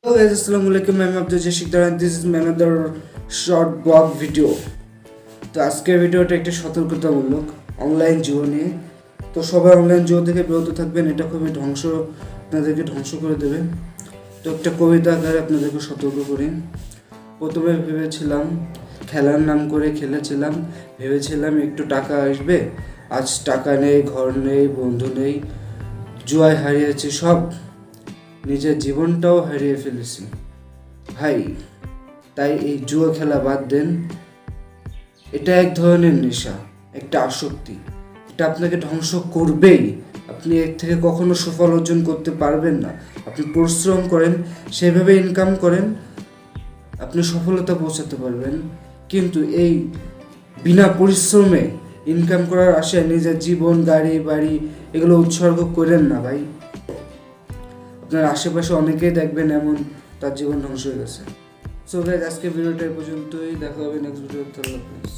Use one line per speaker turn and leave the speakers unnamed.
Hello guys, assalamu alaikum. I'm Abdul Jashikdar and this is another short blog video. তো আজকের ভিডিওটা একটা সতর্কতামূলক অনলাইন জুয়া নিয়ে। তো সবাই অনলাইন জুয়া থেকে বিরত থাকবেন, এটা খুবই আপনাদেরকে ধ্বংস করে দেবে। তো একটা কবিতা আকারে আপনাদেরকে সতর্ক করি। প্রথমে ভেবেছিলাম খেলার নাম করে খেলেছিলাম, ভেবেছিলাম একটু টাকা আসবে, আজ টাকা নেই, ঘর নেই, বন্ধু নেই, জুয়ায় হারিয়েছি সব, নিজের জীবনটাও হারিয়ে ফেলেছি ভাই। তাই এই জুয়া খেলা বাদ দেন। এটা এক ধরনের নেশা, একটা আসক্তি, এটা আপনাকে ধ্বংস করবেই। আপনি এর থেকে কখনো সুফল অর্জন করতে পারবেন না। আপনি পরিশ্রম করেন, সেভাবে ইনকাম করেন, আপনি সফলতা পৌঁছাতে পারবেন। কিন্তু এই বিনা পরিশ্রমে ইনকাম করার আশায় নিজের জীবন, গাড়ি বাড়ি এগুলো উৎসর্গ করেন না ভাই। আপনার আশেপাশে অনেকেই দেখবেন এমন, তার জীবন ধ্বংস হয়ে গেছে। সো গাইস, আজকে ভিডিওটা এই পর্যন্তই, দেখা হবে নেক্সট ভিডিওতে। আল্লাহ হাফেজ।